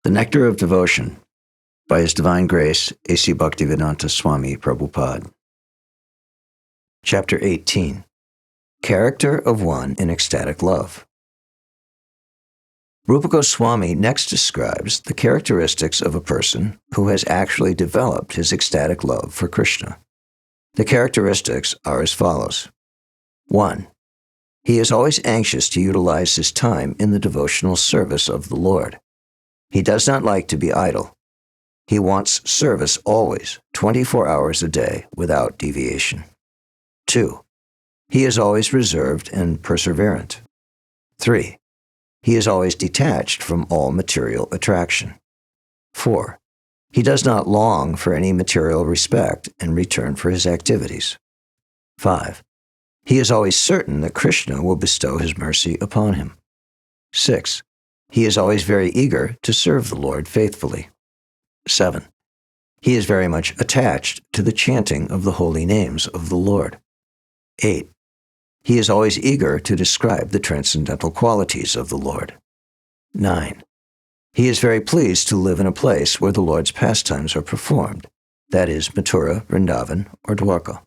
The Nectar of Devotion by His Divine Grace, A.C. Bhaktivedanta Swami, Prabhupāda. Chapter 18. Character of One in Ecstatic Love. Rupa Goswami next describes the characteristics of a person who has actually developed his ecstatic love for Krishna. The characteristics are as follows. 1. He is always anxious to utilize his time in the devotional service of the Lord. He does not like to be idle. He wants service always, 24 hours a day, without deviation. 2. He is always reserved and perseverant. 3. He is always detached from all material attraction. 4. He does not long for any material respect in return for his activities. 5. He is always certain that Krishna will bestow his mercy upon him. 6. He is always very eager to serve the Lord faithfully. 7. He is very much attached to the chanting of the holy names of the Lord. 8. He is always eager to describe the transcendental qualities of the Lord. 9. He is very pleased to live in a place where the Lord's pastimes are performed, that is, Mathura, Vrindavan, or Dwarka.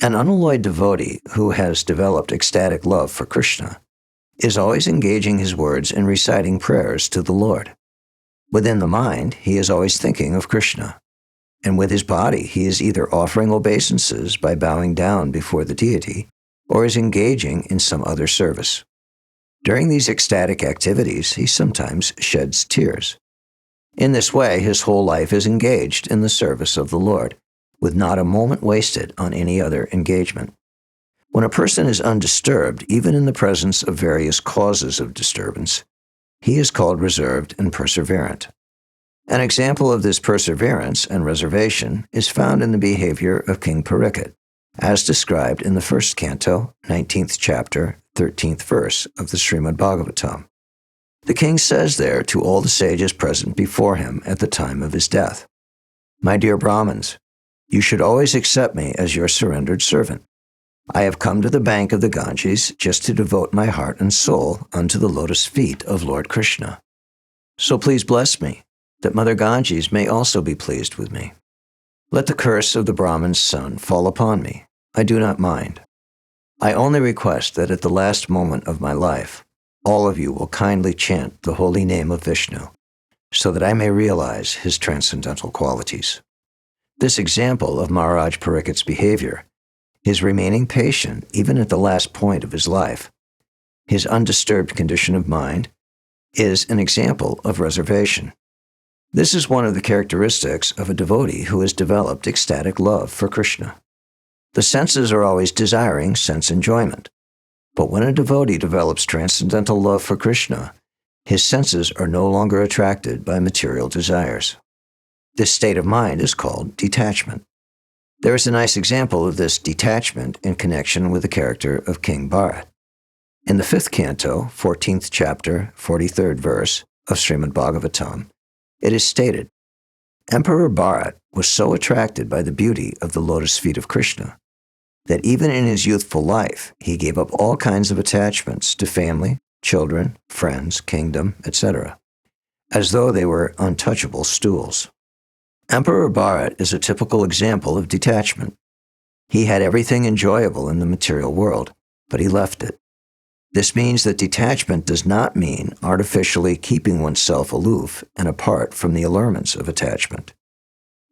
An unalloyed devotee who has developed ecstatic love for Krishna is always engaging his words in reciting prayers to the Lord. Within the mind, he is always thinking of Krishna, and with his body, he is either offering obeisances by bowing down before the deity, or is engaging in some other service. During these ecstatic activities, he sometimes sheds tears. In this way, his whole life is engaged in the service of the Lord, with not a moment wasted on any other engagement. When a person is undisturbed, even in the presence of various causes of disturbance, he is called reserved and perseverant. An example of this perseverance and reservation is found in the behavior of King Parikshit, as described in the first canto, 19th chapter, 13th verse of the Srimad Bhagavatam. The king says there to all the sages present before him at the time of his death, "My dear Brahmins, you should always accept me as your surrendered servant. I have come to the bank of the Ganges just to devote my heart and soul unto the lotus feet of Lord Krishna. So please bless me, that Mother Ganges may also be pleased with me. Let the curse of the Brahman's son fall upon me. I do not mind. I only request that at the last moment of my life, all of you will kindly chant the holy name of Vishnu, so that I may realize his transcendental qualities." This example of Maharaj Parikshit's behavior, his remaining patient even at the last point of his life, his undisturbed condition of mind, is an example of reservation. This is one of the characteristics of a devotee who has developed ecstatic love for Krishna. The senses are always desiring sense enjoyment, but when a devotee develops transcendental love for Krishna, his senses are no longer attracted by material desires. This state of mind is called detachment. There is a nice example of this detachment in connection with the character of King Bharata. In the 5th canto, 14th chapter, 43rd verse of Srimad Bhagavatam, it is stated, "Emperor Bharata was so attracted by the beauty of the lotus feet of Krishna that even in his youthful life, he gave up all kinds of attachments to family, children, friends, kingdom, etc., as though they were untouchable stools." Emperor Bharata is a typical example of detachment. He had everything enjoyable in the material world, but he left it. This means that detachment does not mean artificially keeping oneself aloof and apart from the allurements of attachment.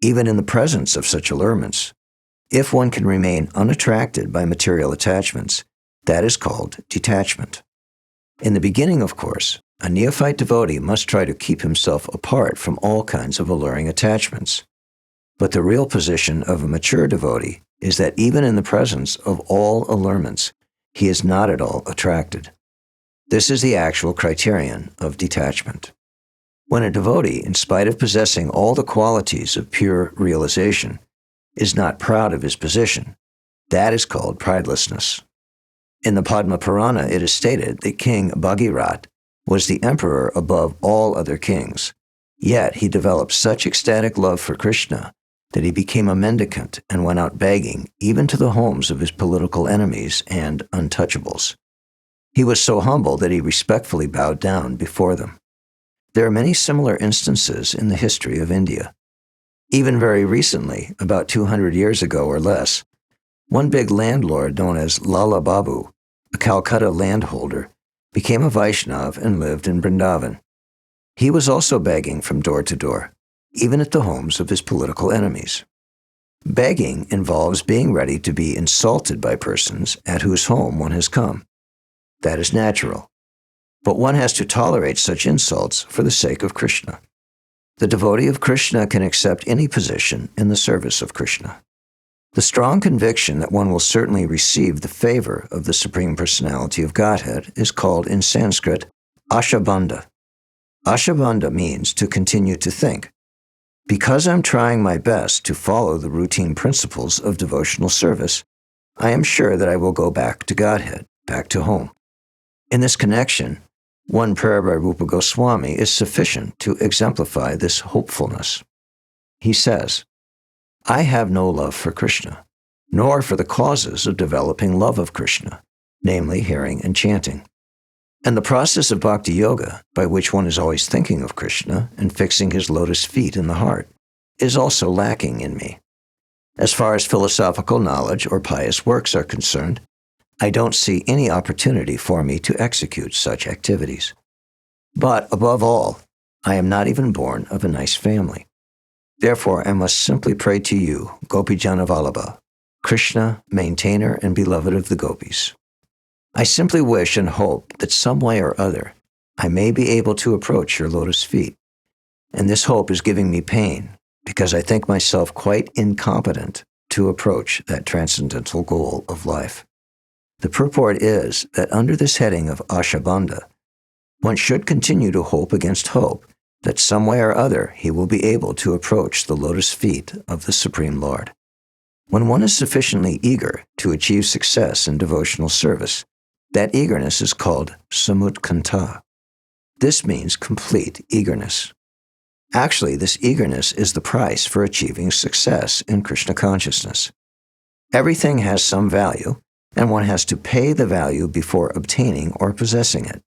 Even in the presence of such allurements, if one can remain unattracted by material attachments, that is called detachment. In the beginning, of course, a neophyte devotee must try to keep himself apart from all kinds of alluring attachments. But the real position of a mature devotee is that even in the presence of all allurements, he is not at all attracted. This is the actual criterion of detachment. When a devotee, in spite of possessing all the qualities of pure realization, is not proud of his position, that is called pridelessness. In the Padma Purana, it is stated that King Bhagirath was the emperor above all other kings, yet he developed such ecstatic love for Krishna that he became a mendicant and went out begging even to the homes of his political enemies and untouchables. He was so humble that he respectfully bowed down before them. There are many similar instances in the history of India. Even very recently, about 200 years ago or less, one big landlord known as Lala Babu, a Calcutta landholder, became a Vaishnav and lived in Vrindavan. He was also begging from door to door, even at the homes of his political enemies. Begging involves being ready to be insulted by persons at whose home one has come. That is natural. But one has to tolerate such insults for the sake of Krishna. The devotee of Krishna can accept any position in the service of Krishna. The strong conviction that one will certainly receive the favor of the Supreme Personality of Godhead is called in Sanskrit ashabandha. Ashabandha means to continue to think. Because I'm trying my best to follow the routine principles of devotional service, I am sure that I will go back to Godhead, back to home. In this connection, one prayer by Rupa Goswami is sufficient to exemplify this hopefulness. He says, I have no love for Krishna, nor for the causes of developing love of Krishna, namely hearing and chanting. And the process of bhakti yoga, by which one is always thinking of Krishna and fixing his lotus feet in the heart, is also lacking in me. As far as philosophical knowledge or pious works are concerned, I don't see any opportunity for me to execute such activities. But above all, I am not even born of a nice family. Therefore, I must simply pray to you, Gopijana Vallabha, Krishna, maintainer and beloved of the gopis. I simply wish and hope that some way or other I may be able to approach your lotus feet. And this hope is giving me pain because I think myself quite incompetent to approach that transcendental goal of life. The purport is that under this heading of ashabandha, one should continue to hope against hope that some way or other he will be able to approach the lotus feet of the Supreme Lord. When one is sufficiently eager to achieve success in devotional service, that eagerness is called samutkanta. This means complete eagerness. Actually, this eagerness is the price for achieving success in Krishna consciousness. Everything has some value, and one has to pay the value before obtaining or possessing it.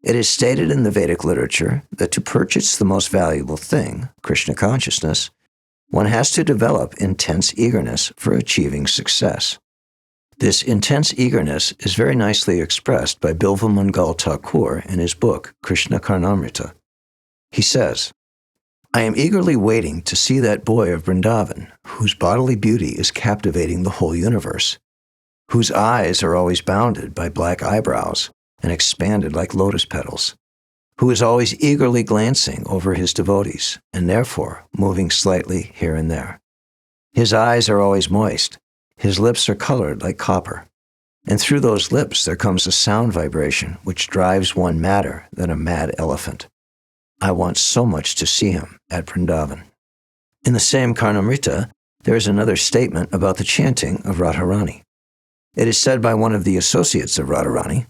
It is stated in the Vedic literature that to purchase the most valuable thing, Krishna consciousness, one has to develop intense eagerness for achieving success. This intense eagerness is very nicely expressed by Bilva Mangal Thakur in his book, Krishna Karnamrita. He says, I am eagerly waiting to see that boy of Vrindavan, whose bodily beauty is captivating the whole universe, whose eyes are always bounded by black eyebrows and expanded like lotus petals, who is always eagerly glancing over his devotees and therefore moving slightly here and there. His eyes are always moist, his lips are colored like copper, and through those lips there comes a sound vibration which drives one madder than a mad elephant. I want so much to see him at Vrindavan. In the same Karnamrita, there is another statement about the chanting of Radharani. It is said by one of the associates of Radharani,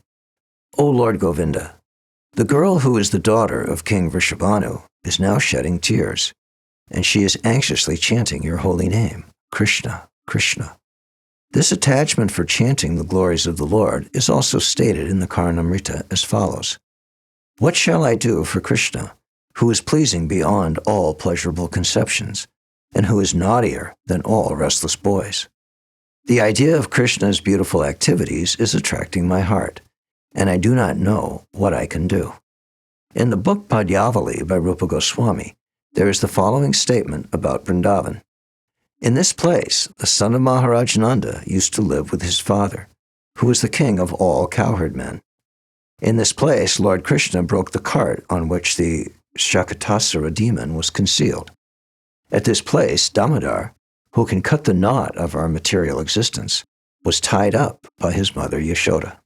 O Lord Govinda, the girl who is the daughter of King Vrishabhanu is now shedding tears, and she is anxiously chanting your holy name, Krishna, Krishna. This attachment for chanting the glories of the Lord is also stated in the Karnamrita as follows. What shall I do for Krishna, who is pleasing beyond all pleasurable conceptions, and who is naughtier than all restless boys? The idea of Krishna's beautiful activities is attracting my heart, and I do not know what I can do. In the book Padyavali by Rupa Goswami, there is the following statement about Vrindavan. In this place, the son of Maharaj Nanda used to live with his father, who was the king of all cowherd men. In this place, Lord Krishna broke the cart on which the Shakatasura demon was concealed. At this place, Damodar, who can cut the knot of our material existence, was tied up by his mother Yashoda.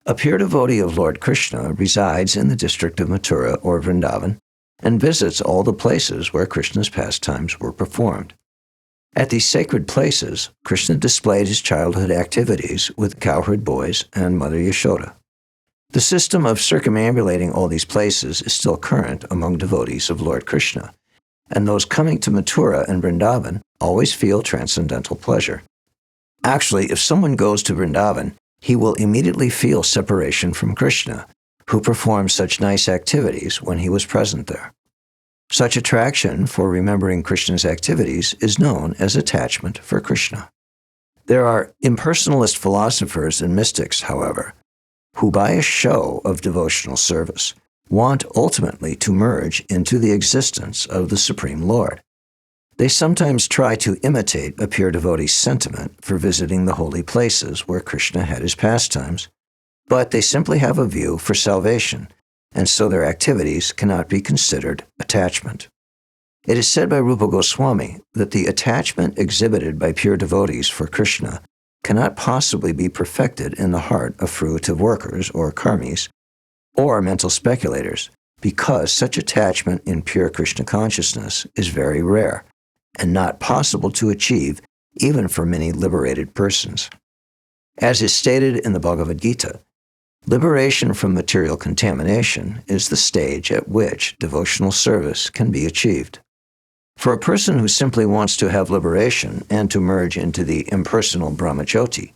A pure devotee of Lord Krishna resides in the district of Mathura or Vrindavan and visits all the places where Krishna's pastimes were performed. At these sacred places, Krishna displayed his childhood activities with cowherd boys and Mother Yashoda. The system of circumambulating all these places is still current among devotees of Lord Krishna, and those coming to Mathura and Vrindavan always feel transcendental pleasure. Actually, if someone goes to Vrindavan, he will immediately feel separation from Krishna, who performed such nice activities when he was present there. Such attraction for remembering Krishna's activities is known as attachment for Krishna. There are impersonalist philosophers and mystics, however, who by a show of devotional service want ultimately to merge into the existence of the Supreme Lord. They sometimes try to imitate a pure devotee's sentiment for visiting the holy places where Krishna had his pastimes, but they simply have a view for salvation, and so their activities cannot be considered attachment. It is said by Rupa Goswami that the attachment exhibited by pure devotees for Krishna cannot possibly be perfected in the heart of fruitive workers or karmis, or mental speculators, because such attachment in pure Krishna consciousness is very rare and not possible to achieve even for many liberated persons. As is stated in the Bhagavad-gita, liberation from material contamination is the stage at which devotional service can be achieved. For a person who simply wants to have liberation and to merge into the impersonal Brahmajyoti,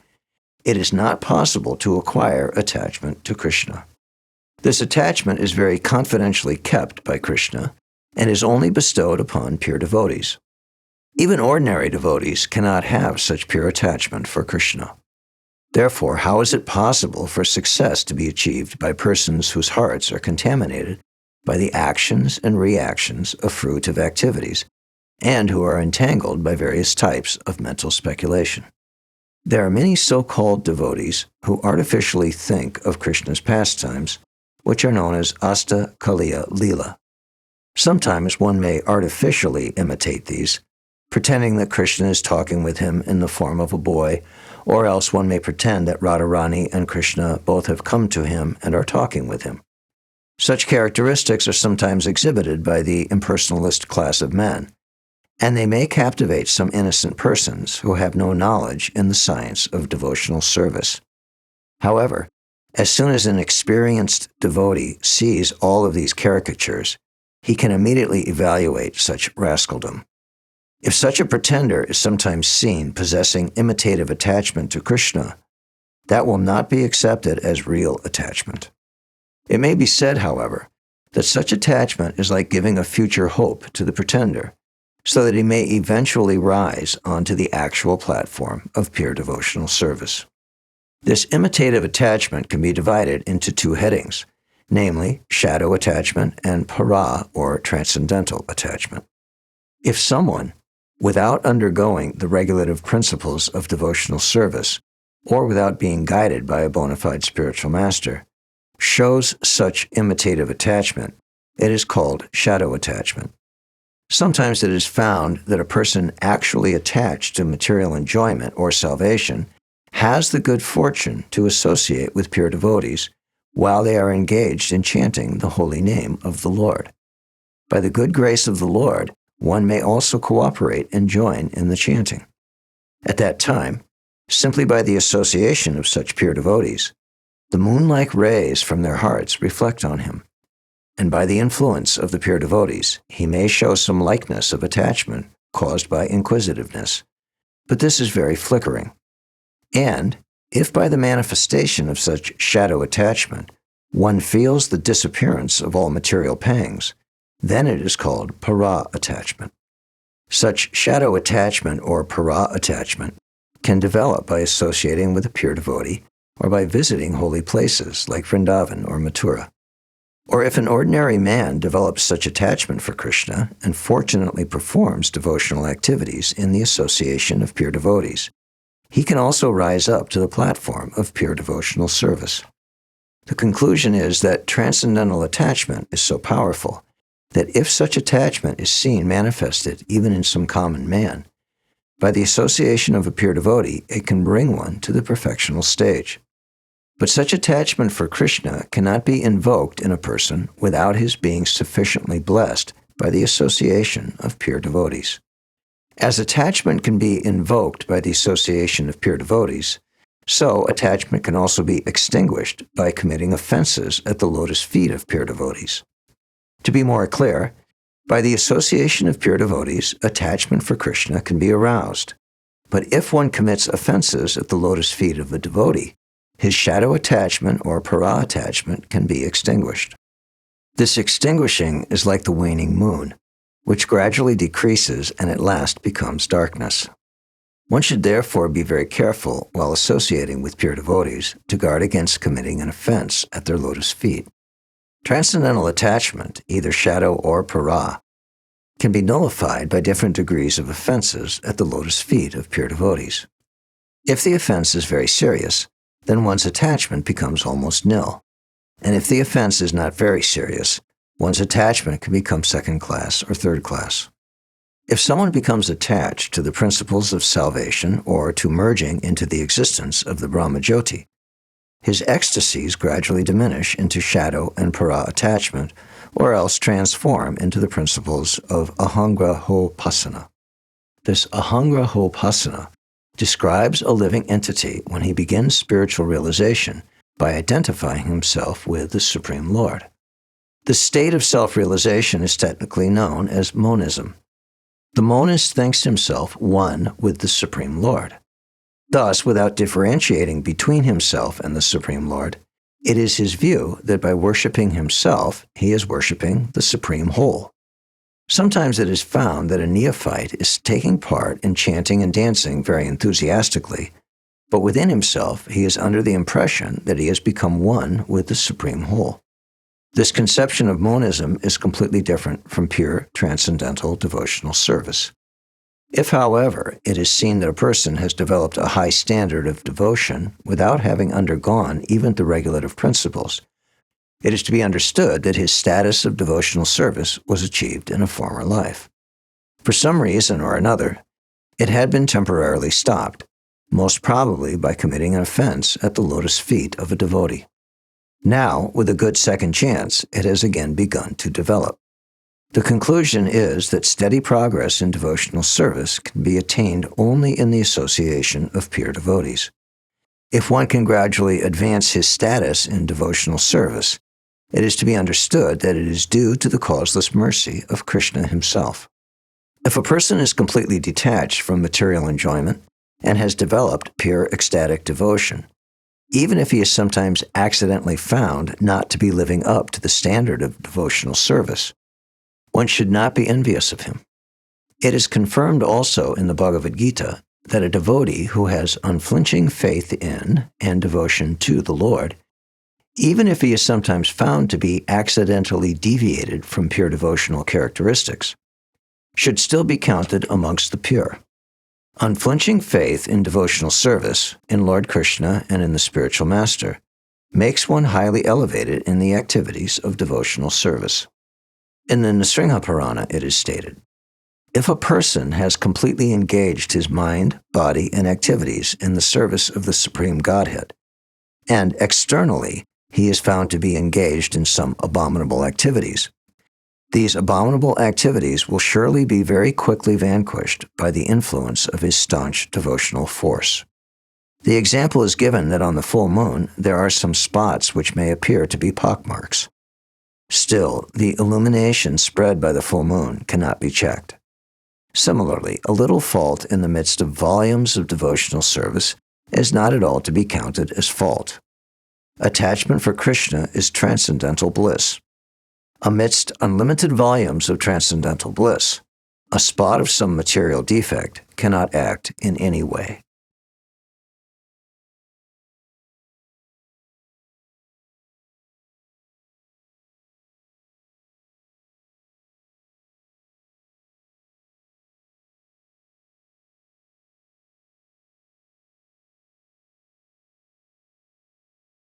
it is not possible to acquire attachment to Krishna. This attachment is very confidentially kept by Krishna and is only bestowed upon pure devotees. Even ordinary devotees cannot have such pure attachment for Krishna. Therefore, how is it possible for success to be achieved by persons whose hearts are contaminated by the actions and reactions of fruitive activities, and who are entangled by various types of mental speculation? There are many so-called devotees who artificially think of Krishna's pastimes, which are known as Asta Kaliya Leela. Sometimes one may artificially imitate these, pretending that Krishna is talking with him in the form of a boy, or else one may pretend that Radharani and Krishna both have come to him and are talking with him. Such characteristics are sometimes exhibited by the impersonalist class of men, and they may captivate some innocent persons who have no knowledge in the science of devotional service. However, as soon as an experienced devotee sees all of these caricatures, he can immediately evaluate such rascaldom. If such a pretender is sometimes seen possessing imitative attachment to Krishna, that will not be accepted as real attachment. It may be said, however, that such attachment is like giving a future hope to the pretender, so that he may eventually rise onto the actual platform of pure devotional service. This imitative attachment can be divided into two headings, namely shadow attachment and para, or transcendental attachment. If someone, without undergoing the regulative principles of devotional service, or without being guided by a bona fide spiritual master, shows such imitative attachment, it is called shadow attachment. Sometimes it is found that a person actually attached to material enjoyment or salvation has the good fortune to associate with pure devotees while they are engaged in chanting the holy name of the Lord. By the good grace of the Lord, one may also cooperate and join in the chanting. At that time, simply by the association of such pure devotees, the moon-like rays from their hearts reflect on him, and by the influence of the pure devotees, he may show some likeness of attachment caused by inquisitiveness, but this is very flickering. And if by the manifestation of such shadow attachment, one feels the disappearance of all material pangs, then it is called para attachment. Such shadow attachment or para attachment can develop by associating with a pure devotee or by visiting holy places like Vrindavan or Mathura. Or if an ordinary man develops such attachment for Krishna and fortunately performs devotional activities in the association of pure devotees, he can also rise up to the platform of pure devotional service. The conclusion is that transcendental attachment is so powerful that if such attachment is seen manifested even in some common man, by the association of a pure devotee, it can bring one to the perfectional stage. But such attachment for Krishna cannot be invoked in a person without his being sufficiently blessed by the association of pure devotees. As attachment can be invoked by the association of pure devotees, so attachment can also be extinguished by committing offenses at the lotus feet of pure devotees. To be more clear, by the association of pure devotees, attachment for Krishna can be aroused. But if one commits offenses at the lotus feet of a devotee, his shadow attachment or para attachment can be extinguished. This extinguishing is like the waning moon, which gradually decreases and at last becomes darkness. One should therefore be very careful while associating with pure devotees to guard against committing an offense at their lotus feet. Transcendental attachment, either shadow or para, can be nullified by different degrees of offenses at the lotus feet of pure devotees. If the offense is very serious, then one's attachment becomes almost nil. And if the offense is not very serious, one's attachment can become second class or third class. If someone becomes attached to the principles of salvation or to merging into the existence of the Brahma-Jyoti, his ecstasies gradually diminish into shadow and para attachment, or else transform into the principles of ahangrahopasana. This ahangrahopasana describes a living entity when he begins spiritual realization by identifying himself with the Supreme Lord. The state of self-realization is technically known as monism. The monist thinks himself one with the Supreme Lord. Thus, without differentiating between himself and the Supreme Lord, it is his view that by worshiping himself, he is worshiping the Supreme Whole. Sometimes it is found that a neophyte is taking part in chanting and dancing very enthusiastically, but within himself he is under the impression that he has become one with the Supreme Whole. This conception of monism is completely different from pure transcendental devotional service. If, however, it is seen that a person has developed a high standard of devotion without having undergone even the regulative principles, it is to be understood that his status of devotional service was achieved in a former life. For some reason or another, it had been temporarily stopped, most probably by committing an offense at the lotus feet of a devotee. Now, with a good second chance, it has again begun to develop. The conclusion is that steady progress in devotional service can be attained only in the association of pure devotees. If one can gradually advance his status in devotional service, it is to be understood that it is due to the causeless mercy of Krishna himself. If a person is completely detached from material enjoyment and has developed pure ecstatic devotion, even if he is sometimes accidentally found not to be living up to the standard of devotional service, one should not be envious of him. It is confirmed also in the Bhagavad-gita that a devotee who has unflinching faith in and devotion to the Lord, even if he is sometimes found to be accidentally deviated from pure devotional characteristics, should still be counted amongst the pure. Unflinching faith in devotional service, in Lord Krishna and in the spiritual master, makes one highly elevated in the activities of devotional service. In the Nrsimha Purana, it is stated, if a person has completely engaged his mind, body, and activities in the service of the Supreme Godhead, and externally he is found to be engaged in some abominable activities, these abominable activities will surely be very quickly vanquished by the influence of his staunch devotional force. The example is given that on the full moon there are some spots which may appear to be pockmarks. Still, the illumination spread by the full moon cannot be checked. Similarly, a little fault in the midst of volumes of devotional service is not at all to be counted as fault. Attachment for Krishna is transcendental bliss. Amidst unlimited volumes of transcendental bliss, a spot of some material defect cannot act in any way.